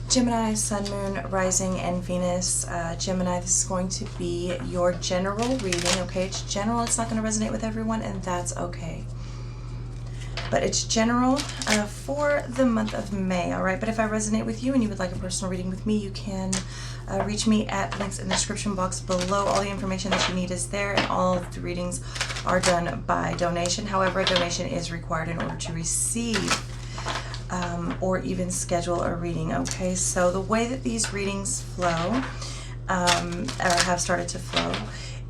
Gemini, Sun, Moon, Rising, and Venus. Gemini, this is going to be your general reading, okay? It's general. It's not going to resonate with everyone, and that's okay. But it's general for the month of May, all right? But if I resonate with you and you would like a personal reading with me, you can reach me at links in the description box below. All the information that you need is there, and all of the readings are done by donation. However, a donation is required in order to receive or even schedule a reading, okay? So the way that these readings flow, or have started to flow,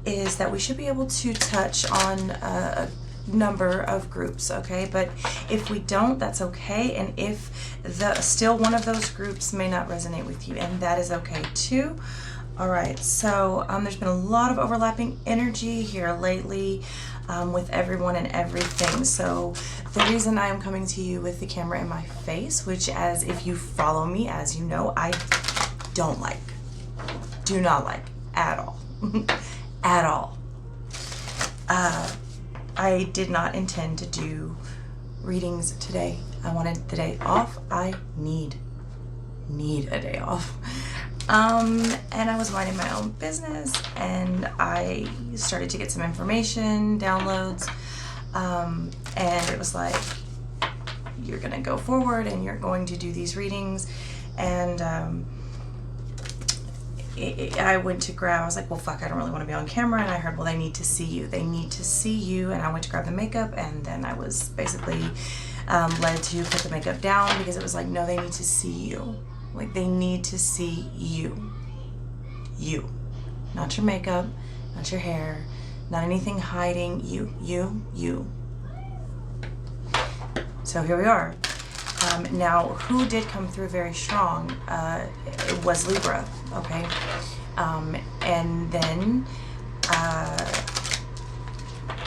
is that we should be able to touch on a number of groups, okay? But if we don't, that's okay. And if still one of those groups may not resonate with you, and that is okay too. All right, so there's been a lot of overlapping energy here lately with everyone and everything. So the reason I am coming to you with the camera in my face, which, as if you follow me, as you know, I don't like, do not like at all, at all. I did not intend to do readings today. I wanted the day off. I need a day off. And I was minding my own business, and I started to get some information, downloads, and it was like, you're gonna go forward and you're going to do these readings. And I went to grab, I was like, well, fuck, I don't really want to be on camera. And I heard, well, they need to see you. They need to see you. And I went to grab the makeup, and then I was basically led to put the makeup down, because it was like, no, they need to see you. Like, they need to see you. You. Not your makeup, not your hair, not anything hiding. You. So here we are. Now, who did come through very strong? It was Libra, okay? And then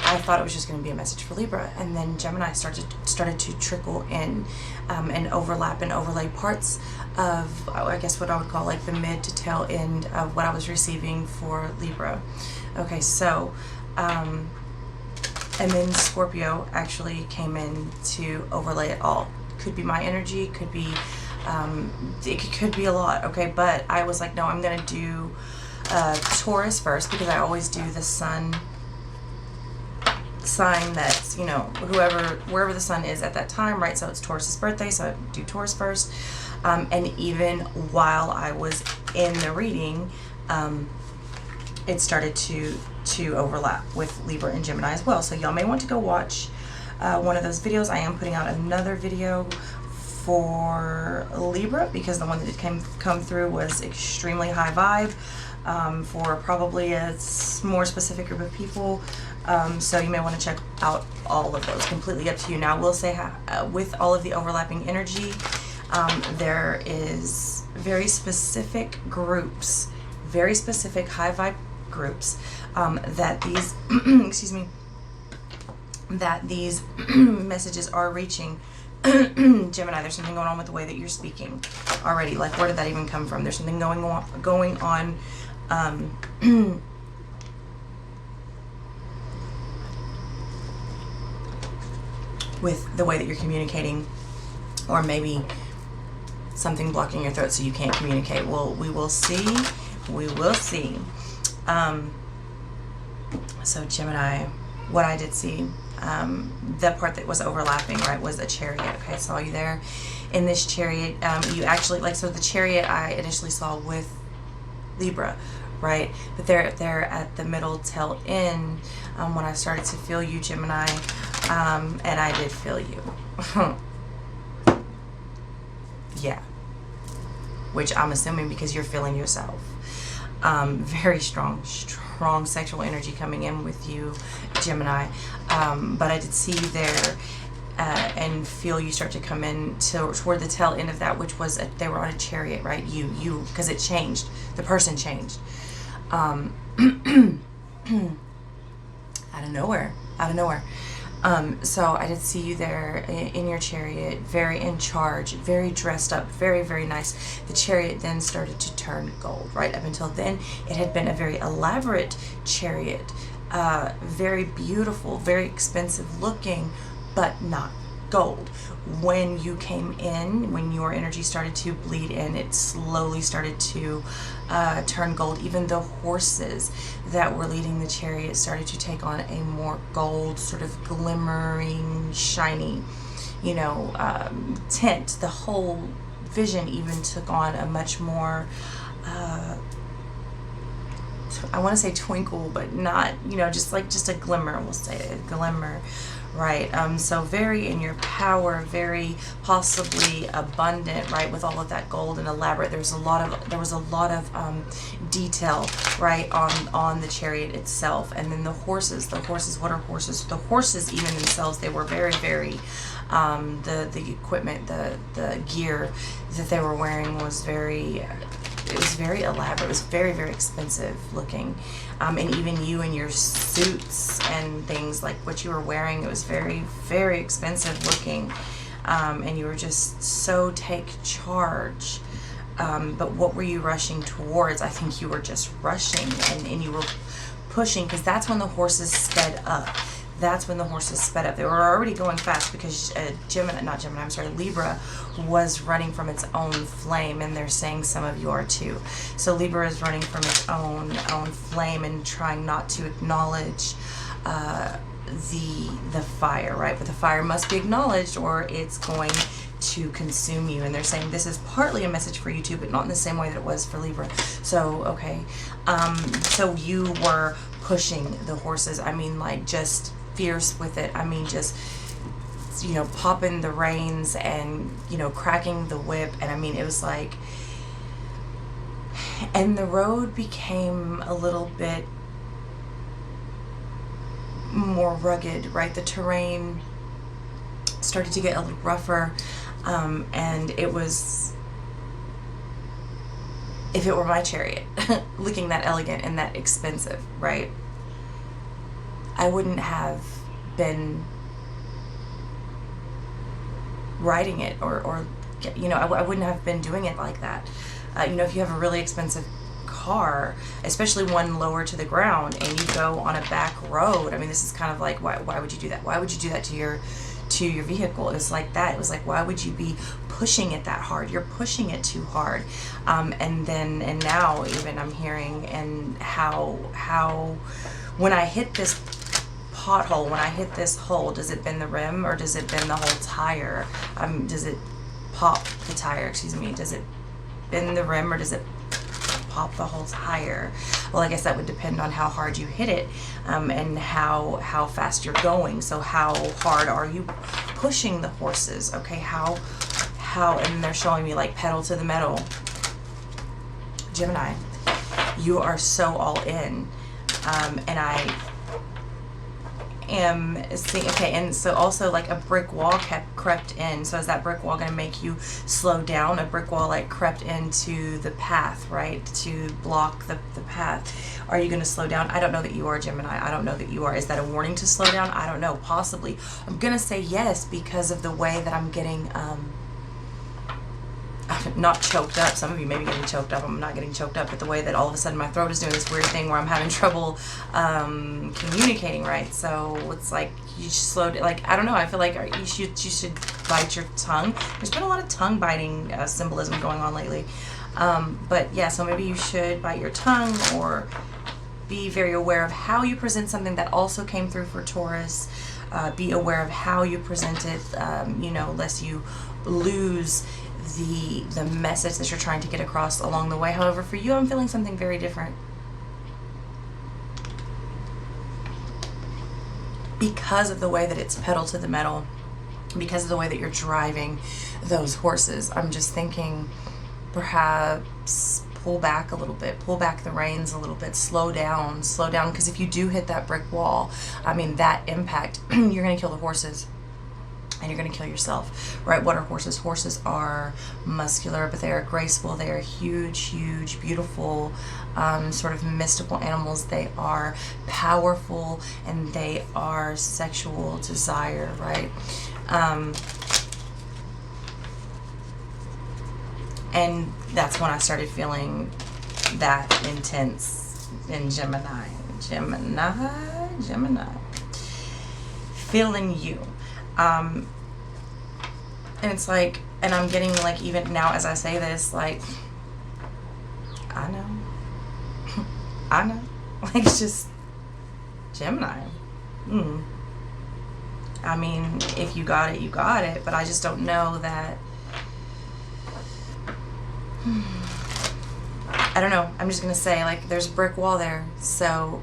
I thought it was just going to be a message for Libra, and then Gemini started to trickle in and overlap and overlay parts of, I guess, what I would call like the mid to tail end of what I was receiving for Libra. Okay, so and then Scorpio actually came in to overlay it all. Could be my energy, could be it could be a lot, okay? But I was like, no, I'm gonna do Taurus first, because I always do the sun sign that's, you know, wherever the sun is at that time, right? So it's Taurus's birthday, so I do Taurus first. And even while I was in the reading, it started to overlap with Libra and Gemini as well. So y'all may want to go watch one of those videos. I am putting out another video for Libra, because the one that did come through was extremely high vibe for probably a more specific group of people. So you may want to check out all of those. Completely up to you. Now, I will say, with all of the overlapping energy, there is very specific groups, very specific high vibe groups that these excuse me, that these messages are reaching. Gemini, there's something going on with the way that you're speaking already. Like, where did that even come from? There's something going on with the way that you're communicating, or maybe something blocking your throat so you can't communicate. Well, we will see. We will see. So Gemini, what I did see, the part that was overlapping, right, was a chariot. Okay, I saw you there in this chariot. You actually, like, so the chariot I initially saw with Libra, right? But they're at the middle tail end when I started to feel you, Gemini, and I did feel you. Yeah. Which I'm assuming because you're feeling yourself. Very strong sexual energy coming in with you, Gemini. But I did see you there and feel you start to come in toward the tail end of that, which was they were on a chariot, right? You, because it changed. The person changed. Out of nowhere. So I did see you there in your chariot, very in charge, very dressed up, very, very nice. The chariot then started to turn gold, right? Up until then, it had been a very elaborate chariot, very beautiful, very expensive looking, but not gold. When you came in, when your energy started to bleed in, it slowly started to turn gold. Even the horses that were leading the chariot started to take on a more gold, sort of glimmering, shiny, you know, tint. The whole vision even took on a much more I want to say twinkle, but not, you know, just a glimmer, we'll say a glimmer, right? So very in your power, very possibly abundant, right? With all of that gold and elaborate. There was a lot of detail, right, on the chariot itself. And then the horses, what are horses? The horses even themselves, they were very, very, the equipment, the gear that they were wearing was very, it was very elaborate. It was very, very expensive looking. And even you and your suits and things, like what you were wearing, it was very, very expensive looking. And you were just so take charge. But what were you rushing towards? I think you were just rushing and you were pushing, because that's when the horses sped up. That's when the horses sped up. They were already going fast because Libra was running from its own flame, and they're saying some of you are too. So Libra is running from its own flame and trying not to acknowledge the fire, right? But the fire must be acknowledged or it's going to consume you. And they're saying this is partly a message for you too, but not in the same way that it was for Libra. So, okay. So you were pushing the horses. I mean, like, just fierce with it. I mean, just, you know, popping the reins and, you know, cracking the whip. And I mean, it was like, and the road became a little bit more rugged, right? The terrain started to get a little rougher. And it was, if it were my chariot, looking that elegant and that expensive, right? I wouldn't have been riding it or you know, I wouldn't have been doing it like that. You know, if you have a really expensive car, especially one lower to the ground, and you go on a back road, I mean, this is kind of like, why would you do that? Why would you do that to your vehicle? It was like that. It was like, why would you be pushing it that hard? You're pushing it too hard. And now even I'm hearing and how when I hit this pothole, when I hit this hole, does it bend the rim or does it bend the whole tire? Does it pop the tire, excuse me? Does it bend the rim or does it pop the whole tire? Well, I guess that would depend on how hard you hit it, and how fast you're going. So how hard are you pushing the horses? Okay, how, and they're showing me like pedal to the metal. Gemini, you are so all in, and I am seeing, okay, and so also like a brick wall crept in. So is that brick wall going to make you slow down? A brick wall like crept into the path, right, to block the path. Are you going to slow down? I don't know that you are, Gemini. I don't know that you are. Is that a warning to slow down? I don't know, possibly. I'm going to say yes because of the way that I'm getting not choked up. Some of you may be getting choked up. I'm not getting choked up, but the way that all of a sudden my throat is doing this weird thing where I'm having trouble communicating, right? So it's like you slowed, like, I don't know, I feel like you should bite your tongue. There's been a lot of tongue biting symbolism going on lately. But yeah, so maybe you should bite your tongue or be very aware of how you present something. That also came through for Taurus. Be aware of how you present it, you know, lest you lose the message that you're trying to get across along the way. However, for you, I'm feeling something very different. Because of the way that it's pedal to the metal, because of the way that you're driving those horses, I'm just thinking perhaps pull back a little bit, pull back the reins a little bit, slow down, because if you do hit that brick wall, I mean, that impact, you're going to kill the horses. And you're going to kill yourself, right? What are horses? Horses are muscular, but they are graceful. They are huge, huge, beautiful, sort of mystical animals. They are powerful, and they are sexual desire, right? And that's when I started feeling that intense in Gemini. Gemini. Feeling you. And it's like, and I'm getting like, even now as I say this, like, I know. I know. Like, it's just Gemini. I mean, if you got it, you got it. But I just don't know that. I don't know. I'm just going to say, like, there's a brick wall there. So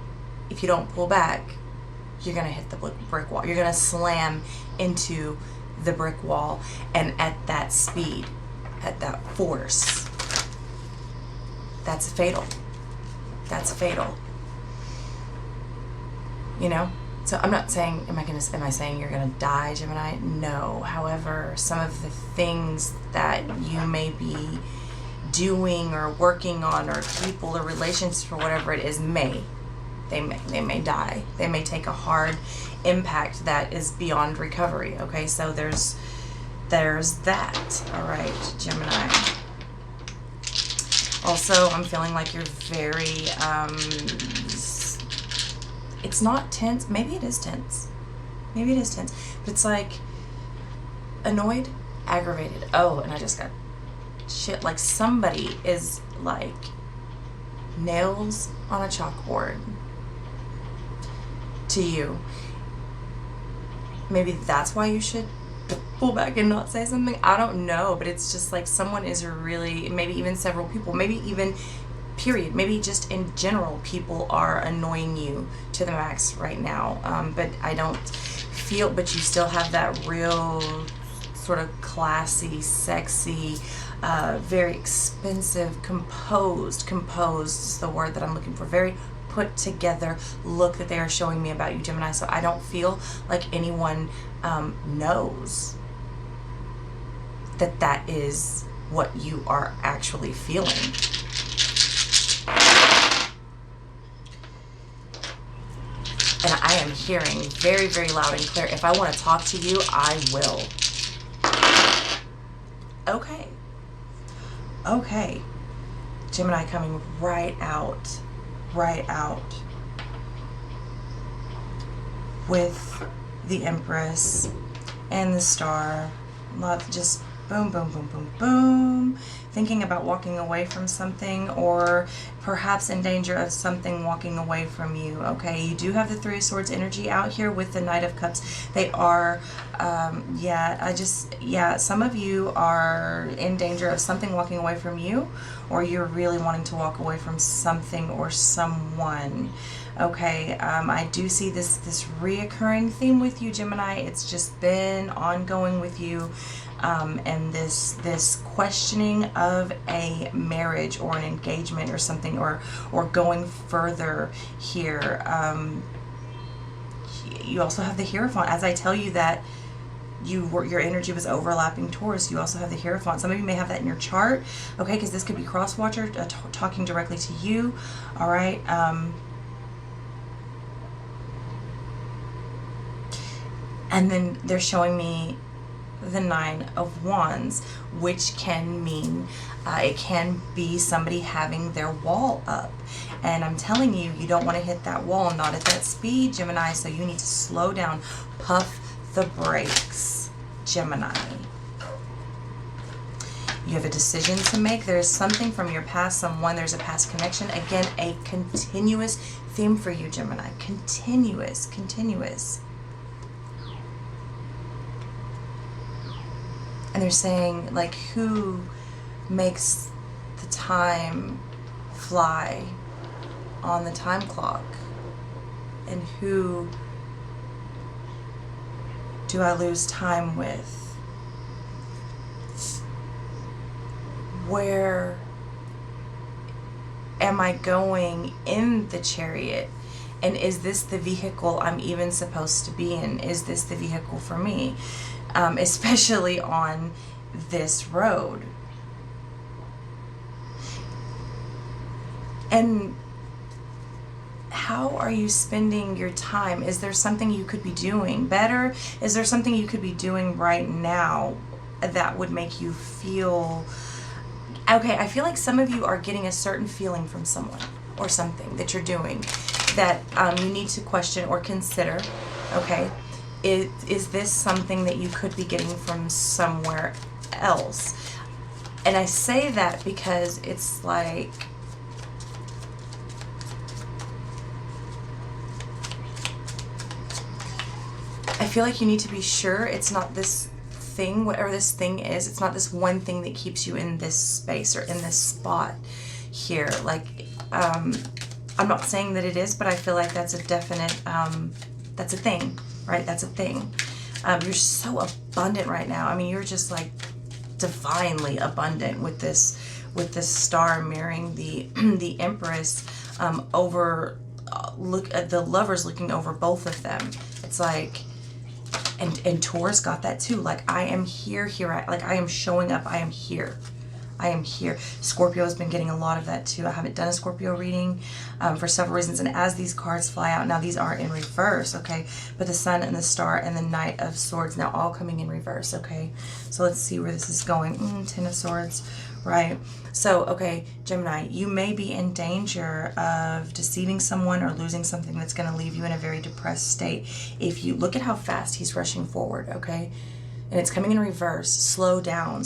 if you don't pull back, you're going to hit the brick wall. You're going to slam into the brick wall. And at that speed, at that force, that's fatal. That's fatal. You know? So I'm not saying, am I saying you're going to die, Gemini? No. However, some of the things that you may be doing or working on, or people or relationships or whatever it is, they may die. They may take a hard impact that is beyond recovery. Okay, so there's that. All right, Gemini. Also, I'm feeling like you're very it's not tense. Maybe it is tense. Maybe it is tense. But it's like annoyed, aggravated. Oh, and I just got shit. Like somebody is like nails on a chalkboard to you. Maybe that's why you should pull back and not say something. I don't know. But it's just like someone is really, maybe even several people, maybe even period, maybe just in general, people are annoying you to the max right now. But I don't feel, but you still have that real sort of classy, sexy, very expensive, composed is the word that I'm looking for, very put together look that they are showing me about you, Gemini. So I don't feel like anyone knows that that is what you are actually feeling. And I am hearing very, very loud and clear, if I want to talk to you, I will. Okay. Okay. Gemini coming right out with the Empress and the Star. Just boom, boom, boom, boom, boom. Thinking about walking away from something, or perhaps in danger of something walking away from you. Okay, you do have the Three of Swords energy out here with the Knight of Cups. They are, some of you are in danger of something walking away from you, or you're really wanting to walk away from something or someone. Okay, I do see this reoccurring theme with you, Gemini. It's just been ongoing with you. And this questioning of a marriage or an engagement or something, or going further here. You also have the Hierophant. As I tell you that your energy was overlapping Taurus, you also have the Hierophant. Some of you may have that in your chart, okay, because this could be cross-watcher talking directly to you. All right. And then they're showing me the Nine of Wands, which can mean it can be somebody having their wall up. And I'm telling you, you don't want to hit that wall, not at that speed, Gemini. So you need to slow down, puff the brakes, Gemini. You have a decision to make. There's something from your past, there's a past connection. Again, a continuous theme for you, Gemini. Continuous. And they're saying, like, who makes the time fly on the time clock? And who do I lose time with? Where am I going in the chariot? And is this the vehicle I'm even supposed to be in? Is this the vehicle for me? Especially on this road. And how are you spending your time? Is there something you could be doing better? Is there something you could be doing right now that would make you feel okay? I feel like some of you are getting a certain feeling from someone or something that you're doing that you need to question or consider, okay? is this something that you could be getting from somewhere else? And I say that because it's like, I feel like you need to be sure it's not this thing, whatever this thing is, it's not this one thing that keeps you in this space or in this spot here. Like, I'm not saying that it is, but I feel like that's a definite, that's a thing, right? That's a thing. You're so abundant right now. I mean, you're just like divinely abundant with this star mirroring the the Empress over, look at the Lovers looking over both of them. It's like, and Taurus got that too. Like, I am here, like I am showing up, I am here. I am here. Scorpio has been getting a lot of that too. I haven't done a Scorpio reading for several reasons. And as these cards fly out, now these are in reverse, okay? But the Sun and the Star and the Knight of Swords now all coming in reverse, okay? So let's see where this is going. Ten of Swords, right? So, okay, Gemini, you may be in danger of deceiving someone or losing something that's going to leave you in a very depressed state. If you look at how fast he's rushing forward, okay? And it's coming in reverse. Slow down,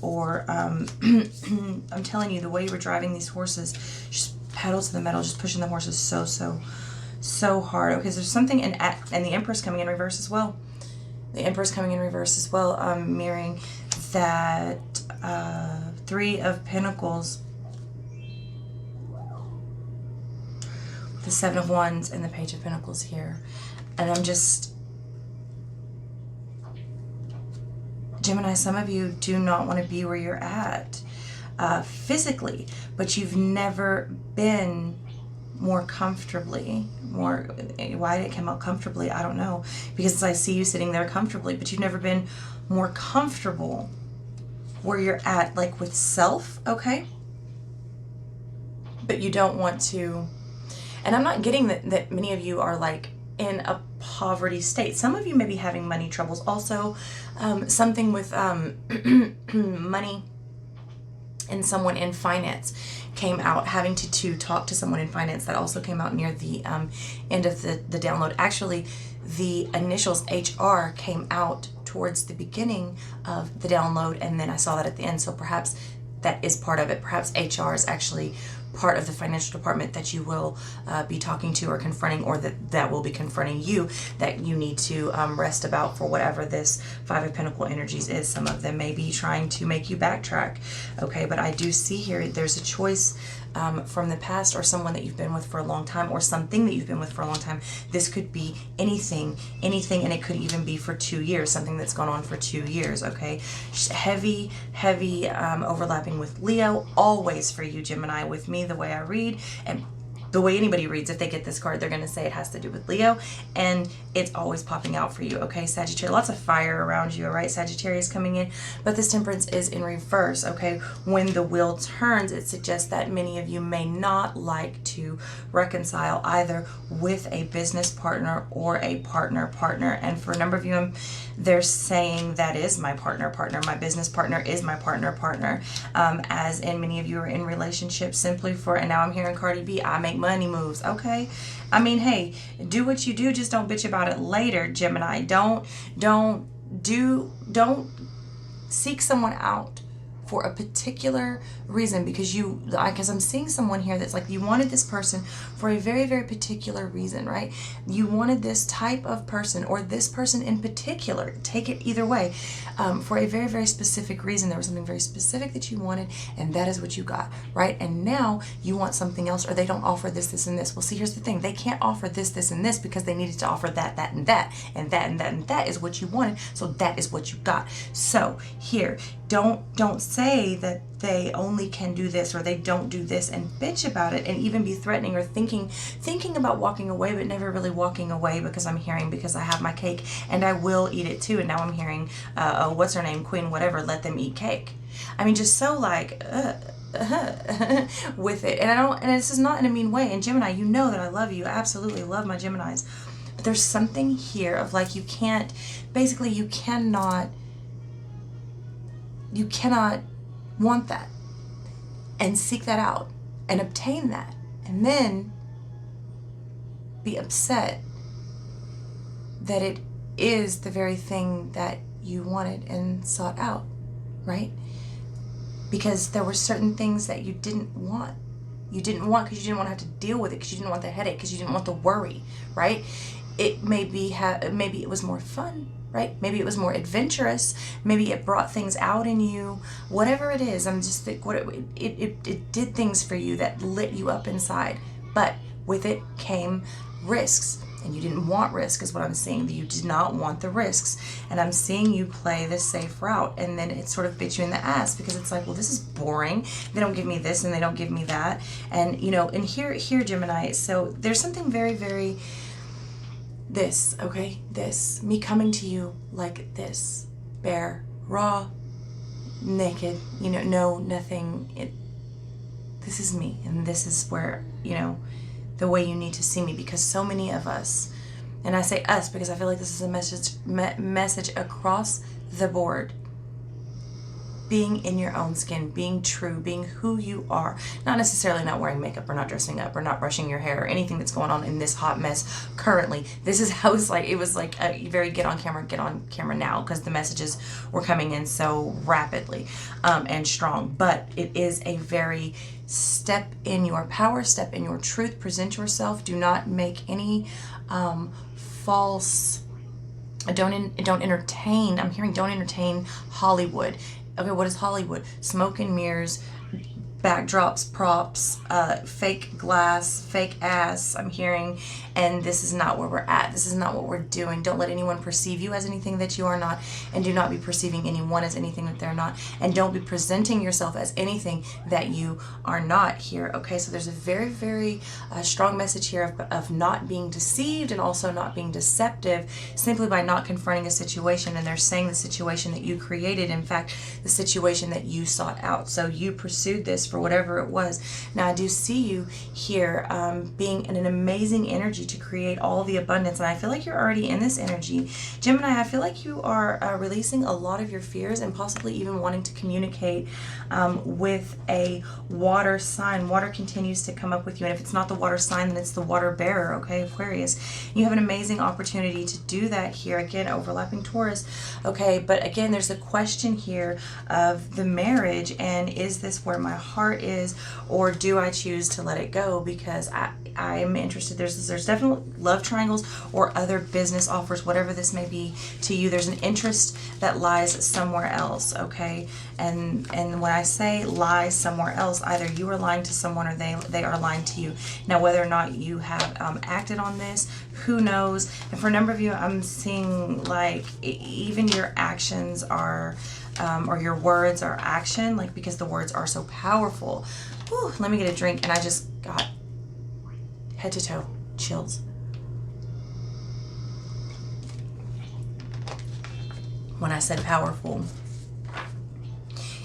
or I'm telling you, the way you were driving these horses, just pedal to the metal, just pushing the horses so hard. Okay, so there's something and the Empress coming in reverse as well. The Empress coming in reverse as well, mirroring that Three of Pentacles, the Seven of Wands, and the Page of Pentacles here. And I'm just, Gemini, some of you do not want to be where you're at physically, but you've never been more comfortably, why did it come out comfortably? I don't know, because I see you sitting there comfortably, but you've never been more comfortable where you're at, like with self, okay? But you don't want to, and I'm not getting that many of you are like in a poverty state. Some of you may be having money troubles. Also, something with money and someone in finance came out, having to talk to someone in finance. That also came out near the end of the download. Actually, the initials HR came out towards the beginning of the download, and then I saw that at the end. So perhaps that is part of it. Perhaps HR is actually part of the financial department that you will be talking to or confronting, or that will be confronting you, that you need to rest about for whatever this Five of Pentacle energies is. Some of them may be trying to make you backtrack, okay? But I do see here there's a choice from the past, or someone that you've been with for a long time, or something that you've been with for a long time. This could be anything, and it could even be for 2 years, something that's gone on for 2 years, okay? Heavy overlapping with Leo, always for you, Gemini. With me, the way I read, and the way anybody reads, if they get this card, they're going to say it has to do with Leo, and it's always popping out for you, okay? Sagittarius, lots of fire around you, all right? Sagittarius coming in, but this Temperance is in reverse, okay? When the wheel turns, it suggests that many of you may not like to reconcile either with a business partner or a partner, and for a number of you, they're saying that is my partner, my business partner is my partner, as in many of you are in relationships simply for, and now I'm hearing Cardi B, I make money moves, okay? I mean, hey, do what you do, just don't bitch about it later, Gemini. Don't seek someone out for a particular reason because I'm seeing someone here that's like, you wanted this person for a very, very particular reason, right? You wanted this type of person, or this person in particular, take it either way, for a very, very specific reason. There was something very specific that you wanted, and that is what you got, right? And now you want something else, or they don't offer this, this, and this. Well, see, here's the thing. They can't offer this, this, and this because they needed to offer that, that, and that, and that, and that, and that is what you wanted, so that is what you got. So here, don't say that they only can do this or they don't do this and bitch about it and even be threatening or thinking about walking away, but never really walking away, because I'm hearing, because I have my cake and I will eat it too. And now I'm hearing, what's her name? Queen whatever, let them eat cake. I mean, just so like, with it. And this is not in a mean way. And Gemini, you know that I love you. I absolutely love my Geminis. But there's something here of like, you cannot want that and seek that out and obtain that and then be upset that it is the very thing that you wanted and sought out, right? Because there were certain things that you didn't want. You didn't want because you didn't want to have to deal with it, because you didn't want the headache, because you didn't want the worry, right? It maybe it was more fun, right? Maybe it was more adventurous. Maybe it brought things out in you. Whatever it is, I'm just think what it did things for you that lit you up inside. But with it came risks. And you didn't want risk, is what I'm seeing. You did not want the risks. And I'm seeing you play the safe route. And then it sort of bit you in the ass, because it's like, well, this is boring. They don't give me this and they don't give me that. And, you know, and here, Gemini, so there's something very, very, this, okay? This, me coming to you like this, bare, raw, naked, you know, no, nothing. This is me. And this is where, you know, the way you need to see me, because so many of us, and I say us because I feel like this is a message across the board, being in your own skin, being true, being who you are, not necessarily not wearing makeup or not dressing up or not brushing your hair or anything that's going on in this hot mess currently. This is how it was like a very get on camera now, because the messages were coming in so rapidly and strong. But it is a very step in your power, step in your truth, present yourself. Do not make any false, don't entertain, I'm hearing don't entertain Hollywood. Okay, what is Hollywood? Smoke and mirrors, backdrops, props, fake glass, fake ass, I'm hearing, and this is not where we're at. This is not what we're doing. Don't let anyone perceive you as anything that you are not, and do not be perceiving anyone as anything that they're not, and don't be presenting yourself as anything that you are not here, okay? So there's a very, very strong message here of not being deceived and also not being deceptive simply by not confronting a situation, and they're saying the situation that you created, in fact, the situation that you sought out. So you pursued this for whatever it was. Now I do see you here being in an amazing energy to create all the abundance, and I feel like you're already in this energy. Gemini, I feel like you are releasing a lot of your fears and possibly even wanting to communicate with a water sign. Water continues to come up with you, and if it's not the water sign, then it's the water bearer, okay, Aquarius. You have an amazing opportunity to do that here. Again, overlapping Taurus, okay, but again, there's a question here of the marriage, and is this where my heart is, or do I choose to let it go? Because I'm interested. There's definitely love triangles or other business offers, whatever this may be to you. There's an interest that lies somewhere else, okay? And when I say lies somewhere else, either you are lying to someone or they are lying to you. Now, whether or not you have acted on this, who knows? And for a number of you, I'm seeing like even your actions are or your words are action, like, because the words are so powerful. Whew, let me get a drink, and I just got head to toe chills. When I said powerful.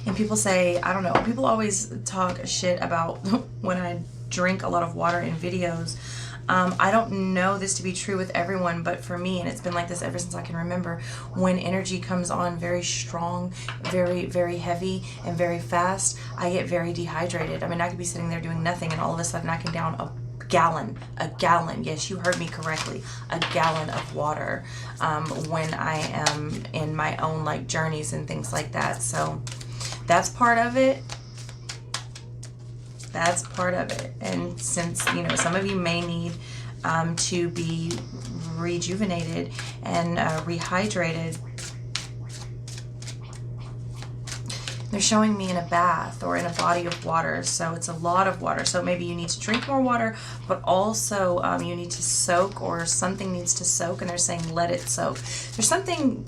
And people say, I don't know, people always talk shit about when I drink a lot of water in videos. I don't know this to be true with everyone, but for me, and it's been like this ever since I can remember, when energy comes on very strong, very, very heavy, and very fast, I get very dehydrated. I mean, I could be sitting there doing nothing, and all of a sudden I can down a gallon, yes, you heard me correctly, a gallon of water when I am in my own like journeys and things like that. So that's part of it. That's part of it. And since, you know, some of you may need to be rejuvenated and rehydrated, they're showing me in a bath or in a body of water. So it's a lot of water. So maybe you need to drink more water, but also you need to soak, or something needs to soak, and they're saying let it soak. There's something,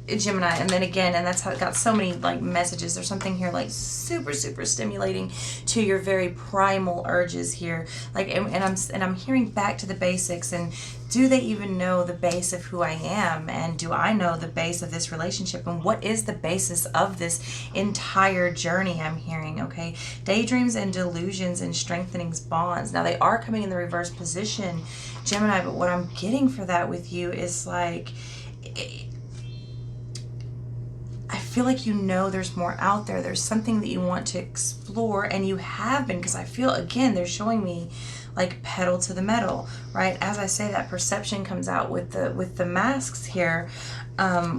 Gemini, and then again, and that's how it got so many like messages. There's something here like super, super stimulating to your very primal urges here. Like, and I'm hearing back to the basics. And do they even know the base of who I am? And do I know the base of this relationship? And what is the basis of this entire journey? I'm hearing, okay, daydreams and delusions and strengthening bonds. Now they are coming in the reverse position, Gemini. But what I'm getting for that with you is like, I feel like you know there's more out there. There's something that you want to explore explore, and you have been, because I feel, again, they're showing me like pedal to the metal, right? As I say, that perception comes out with the masks here,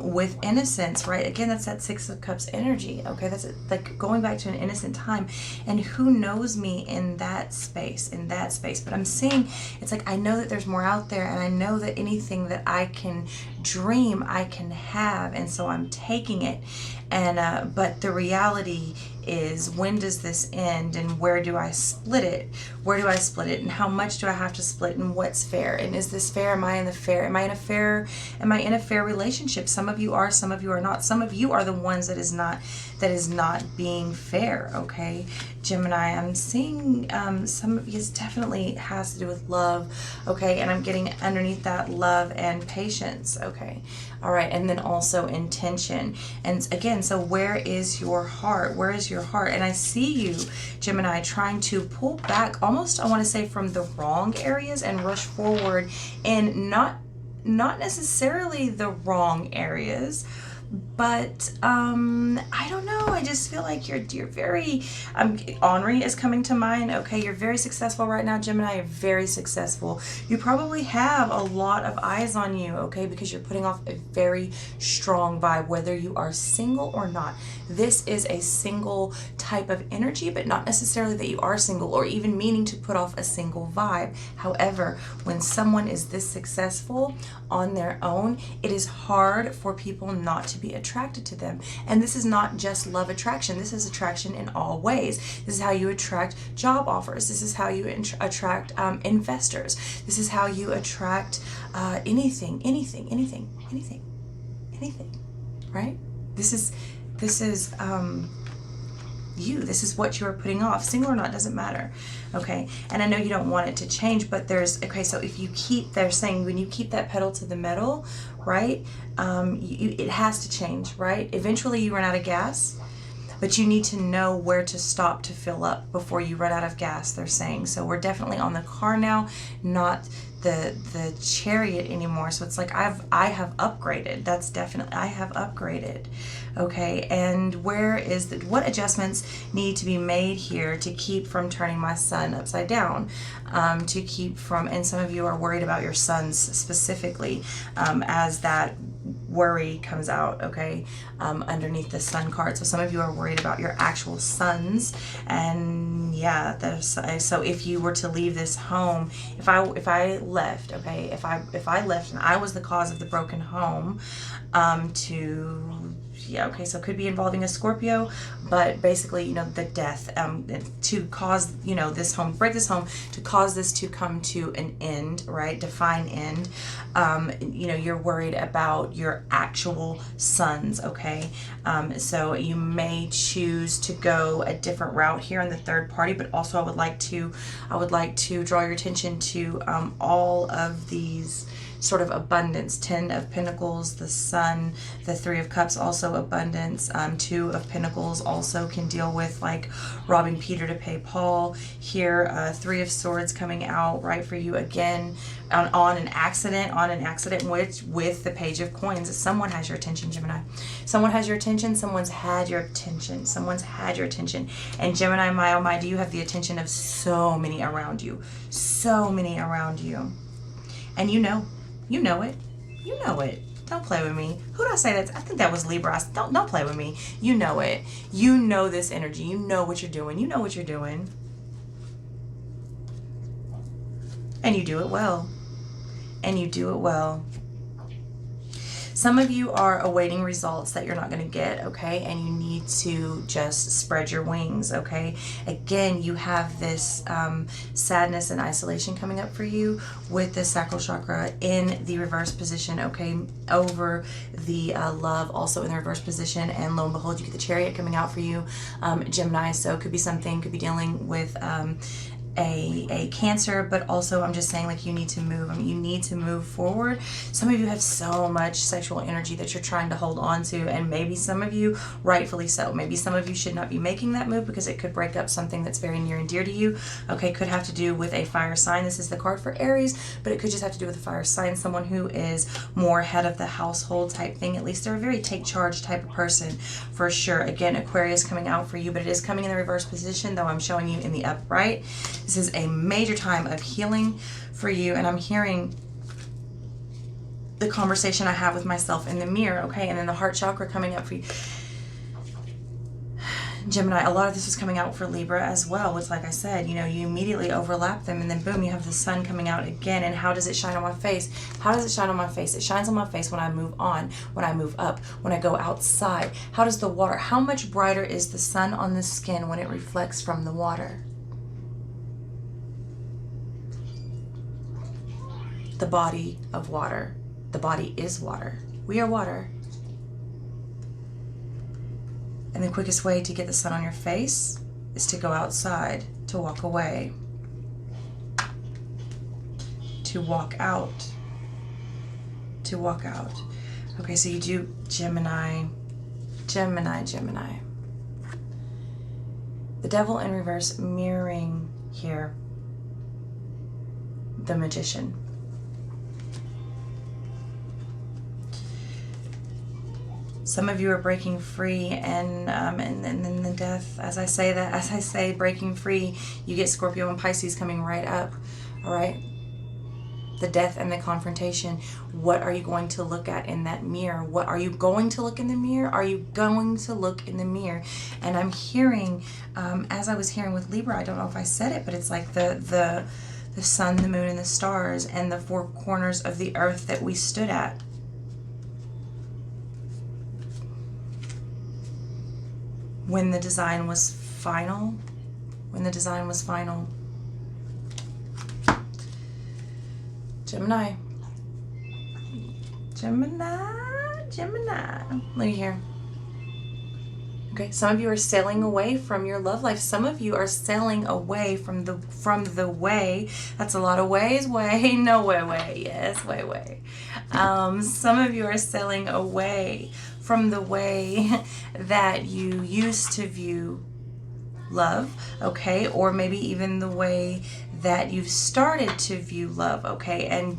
with innocence, right? Again, that's that Six of Cups energy, okay? That's like going back to an innocent time, and who knows me in that space, but I'm seeing, it's like, I know that there's more out there, and I know that anything that I can dream, I can have, and so I'm taking it. And but the reality is, when does this end, and where do I split it? Where do I split it, and how much do I have to split, and what's fair? And is this fair? Am I in a fair relationship? Some of you are, some of you are not. Some of you are the ones that is not being fair, okay? Gemini, I'm seeing some of you, definitely has to do with love, okay? And I'm getting underneath that love and patience, okay? All right, and then also intention. And again, so where is your heart? Where is your heart? And I see you, Gemini, trying to pull back, almost, I want to say, from the wrong areas and rush forward in not necessarily the wrong areas, but I don't know, I just feel like you're very, Henri is coming to mind, okay? You're very successful right now, Gemini. You're very successful. You probably have a lot of eyes on you, okay? Because you're putting off a very strong vibe, whether you are single or not. This is a single type of energy, but not necessarily that you are single or even meaning to put off a single vibe. However, when someone is this successful on their own, it is hard for people not to be attracted to them. And this is not just love attraction. This is attraction in all ways. This is how you attract job offers. This is how you attract investors. This is how you attract anything, right? This is you. This is what you are putting off. Single or not, doesn't matter, okay? And I know you don't want it to change, but there's, okay, so if you keep, they're saying, when you keep that pedal to the metal, right, it has to change, right? Eventually you run out of gas, but you need to know where to stop to fill up before you run out of gas, they're saying. So we're definitely on the car now, not the chariot anymore. So it's like I have upgraded. That's definitely, I have upgraded, okay? And what adjustments need to be made here to keep from turning my sun upside down, to keep from, and some of you are worried about your sons specifically, as that worry comes out, okay, underneath the sun card. So some of you are worried about your actual sons, and yeah, so if you were to leave this home, if I left, okay, if I left and I was the cause of the broken home, yeah, okay, so it could be involving a Scorpio, but basically, you know, the death, to cause, you know, this home, break this home, to cause this to come to an end, right, define end. You know, you're worried about your actual sons, okay? So you may choose to go a different route here in the third party, but also I would like to draw your attention to all of these sort of abundance. 10 of Pentacles, the Sun, the 3 of Cups, also abundance. 2 of Pentacles also can deal with like robbing Peter to pay Paul. Here, 3 of Swords coming out, right, for you again, on an accident with the Page of Coins. Someone has your attention, Gemini. Someone has your attention. Someone's had your attention. Someone's had your attention. And Gemini, my oh my, do you have the attention of so many around you? So many around you. And you know it. You know it. Don't play with me. Who did I say that? I think that was Libra. Don't play with me. You know it. You know this energy. You know what you're doing. You know what you're doing. And you do it well. And you do it well. Some of you are awaiting results that you're not going to get, okay? And you need to just spread your wings, okay? Again, you have this sadness and isolation coming up for you with the sacral chakra in the reverse position, okay? Over the love also in the reverse position. And lo and behold, you get the Chariot coming out for you, Gemini. So it could be something, could be dealing with a Cancer, but also I'm just saying, like, you need to move. You need to move forward. Some of you have so much sexual energy that you're trying to hold on to, and maybe some of you, rightfully so. Maybe some of you should not be making that move because it could break up something that's very near and dear to you. Okay, could have to do with a fire sign. This is the card for Aries, but it could just have to do with a fire sign, someone who is more head of the household type thing. At least they're a very take charge type of person for sure. Again, Aquarius coming out for you, but it is coming in the reverse position, though I'm showing you in the upright. This is a major time of healing for you, and I'm hearing the conversation I have with myself in the mirror, okay? And then the heart chakra coming up for you. Gemini, a lot of this is coming out for Libra as well, which, like I said, you know, you immediately overlap them, and then boom, you have the sun coming out again. And how does it shine on my face? How does it shine on my face? It shines on my face when I move on, when I move up, when I go outside. How does the water, how much brighter is the sun on the skin when it reflects from the water? The body of water. The body is water. We are water. And the quickest way to get the sun on your face is to go outside, to walk away, to walk out, to walk out. Okay, so you do Gemini, Gemini, Gemini. The devil in reverse mirroring here the Magician. Some of you are breaking free, and then the death, as I say breaking free, you get Scorpio and Pisces coming right up, all right? The death and the confrontation. What are you going to look at in that mirror? What are you going to look in the mirror? Are you going to look in the mirror? And I'm hearing, as I was hearing with Libra, I don't know if I said it, but it's like the sun, the moon, and the stars, and the four corners of the earth that we stood at. When the design was final, Gemini, look here. Okay, some of you are sailing away from your love life. Some of you are sailing away from the way. That's a lot of ways. Way, no way. Yes, way. Some of you are sailing away from the way that you used to view love, okay? Or maybe even the way that you've started to view love, okay? And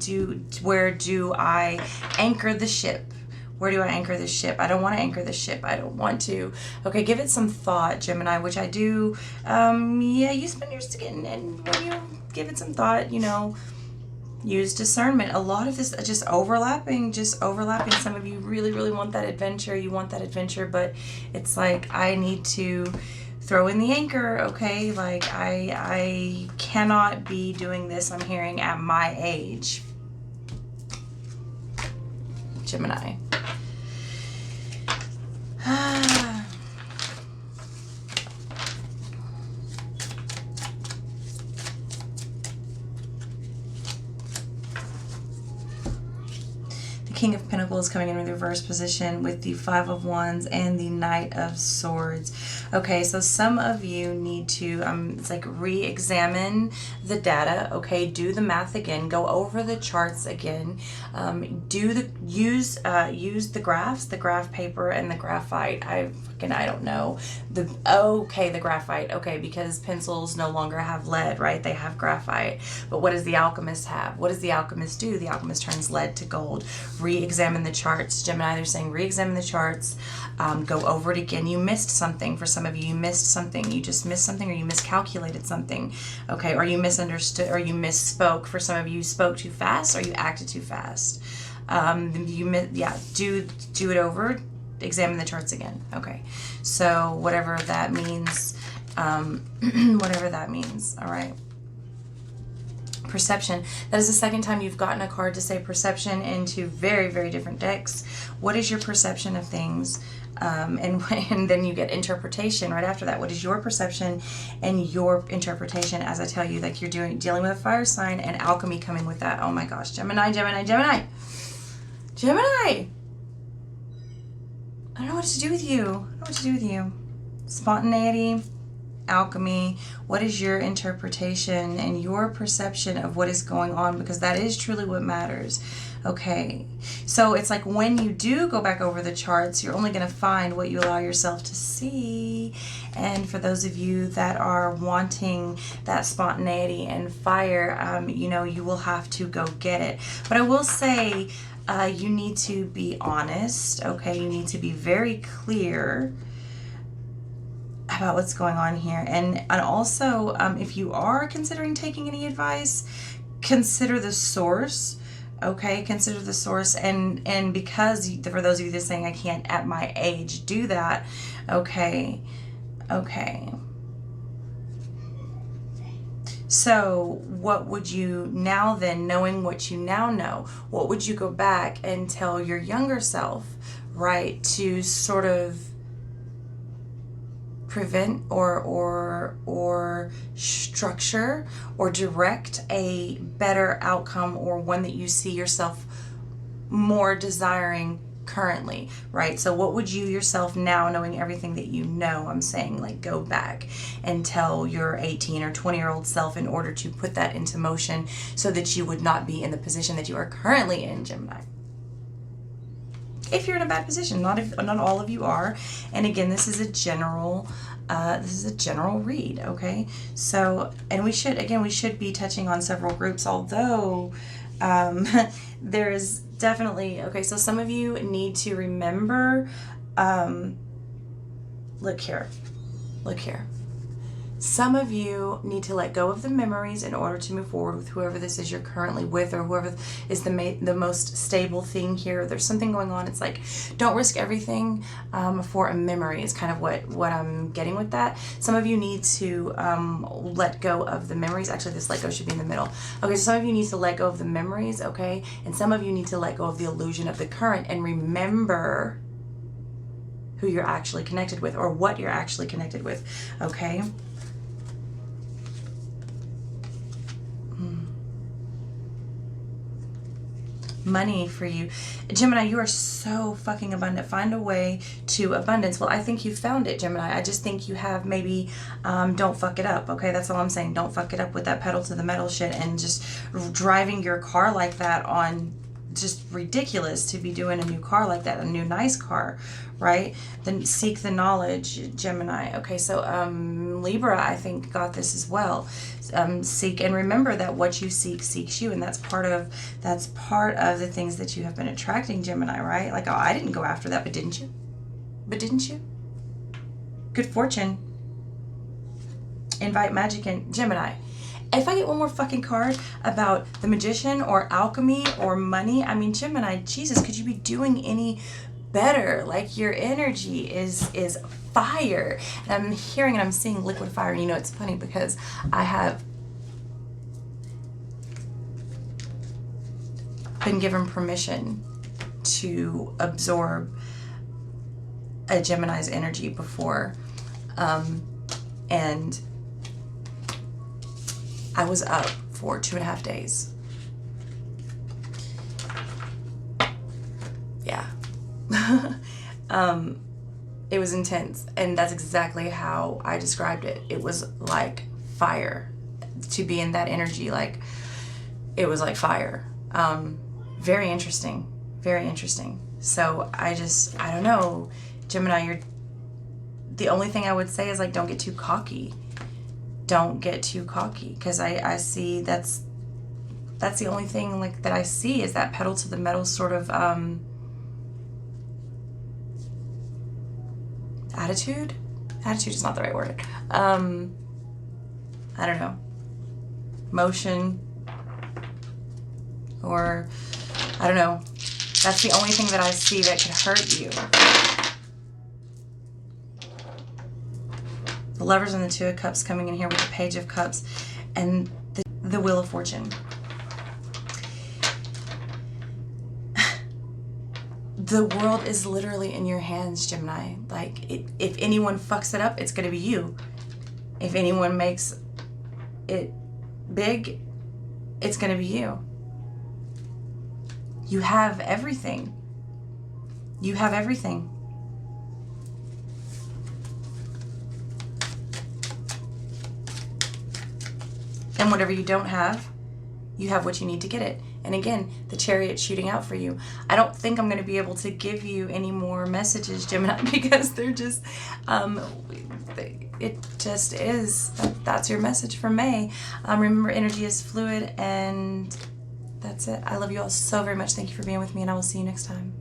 where do I anchor the ship? Where do I anchor the ship? I don't want to anchor the ship. I don't want to. Okay, give it some thought, Gemini, which I do. Yeah, you spend your skin, and when you give it some thought, you know, use discernment. A lot of this just overlapping. Some of you really want that adventure. You want that adventure, but it's like, I need to throw in the anchor, okay? Like, I cannot be doing this, I'm hearing, at my age. Gemini. King of Pentacles coming in reverse position with the Five of Wands and the Knight of Swords. Okay, so some of you need to, it's like re-examine the data, okay? Do the math again. Go over the charts again. Use the graphs, the graph paper, and the graphite. I don't know. The graphite, okay, because pencils no longer have lead, right? They have graphite. But what does the alchemist have? What does the alchemist do? The alchemist turns lead to gold. Re-examine the charts. Gemini, they're saying re-examine the charts. Go over it again. You missed something. For some of you, you missed something. You just missed something, or you miscalculated something, okay? Or you misunderstood, or you misspoke. For some of you, you spoke too fast, or you acted too fast. Do it over. Examine the charts again. Okay, so whatever that means, all right. Perception. That is the second time you've gotten a card to say perception into very different decks. What is your perception of things? And then you get interpretation right after that. What is your perception and your interpretation? As I tell you, like, you're dealing with a fire sign and alchemy coming with that. Oh my gosh, Gemini. I don't know what to do with you. Spontaneity, alchemy, what is your interpretation and your perception of what is going on? Because that is truly what matters. Okay, so it's like when you do go back over the charts, you're only going to find what you allow yourself to see. And for those of you that are wanting that spontaneity and fire, you know, you will have to go get it. But I will say, you need to be honest, okay? You need to be very clear about what's going on here. And also, if you are considering taking any advice, consider the source. Okay, consider the source, and because for those of you that are saying I can't at my age do that, okay. So what would you now then, knowing what you now know, what would you go back and tell your younger self, right, to sort of prevent or structure or direct a better outcome, or one that you see yourself more desiring currently, right? So what would you yourself now, knowing everything that you know, I'm saying, like, go back and tell your 18 or 20-year-old self in order to put that into motion so that you would not be in the position that you are currently in, Gemini? If you're in a bad position, not all of you are. And again, this is a general read, okay? So, and we should be touching on several groups, although there is definitely, okay, so some of you need to remember, look here. Some of you need to let go of the memories in order to move forward with whoever this is you're currently with, or whoever is the most stable thing here. There's something going on. It's like, don't risk everything for a memory is kind of what I'm getting with that. Some of you need to let go of the memories. Actually, this let go should be in the middle. Okay, so some of you need to let go of the memories, okay? And some of you need to let go of the illusion of the current and remember who you're actually connected with, or what you're actually connected with, okay? Money for you, Gemini. You are so fucking abundant. Find a way to abundance. Well, I think you found it, Gemini. I just think you have maybe don't fuck it up, okay? That's all I'm saying. Don't fuck it up with that pedal to the metal shit and just driving your car like that. On just ridiculous to be doing a new car like that, a new nice car, right? Then seek the knowledge, Gemini. Okay, so Libra, I think, got this as well. Seek and remember that what you seek seeks you, and that's part of the things that you have been attracting, Gemini, right? Like, oh, I didn't go after that, but didn't you? Good fortune. Invite magic in, Gemini. If I get one more fucking card about the magician or alchemy or money, I mean, Gemini, Jesus, could you be doing any better? Like, your energy is fire. And I'm hearing and I'm seeing liquid fire. And you know, it's funny because I have been given permission to absorb a Gemini's energy before. And I was up for 2.5 days. Yeah. It was intense, and that's exactly how I described it. It was like fire. To be in that energy, like, it was like fire. Very interesting. So I don't know, Gemini, the only thing I would say is, like, don't get too cocky. Because I see that's the only thing, like, that I see is that pedal to the metal sort of attitude is not the right word. I don't know, motion, or I don't know. That's the only thing that I see that could hurt you. The Lovers and the Two of Cups coming in here with the Page of Cups and the Wheel of Fortune. The world is literally in your hands, Gemini. Like, if anyone fucks it up, it's going to be you. If anyone makes it big, it's going to be you. You have everything. And whatever you don't have, you have what you need to get it. And again, the chariot shooting out for you. I don't think I'm going to be able to give you any more messages, Gemini, because they're just, it just is. That's your message for May. Remember, energy is fluid, and that's it. I love you all so very much. Thank you for being with me, and I will see you next time.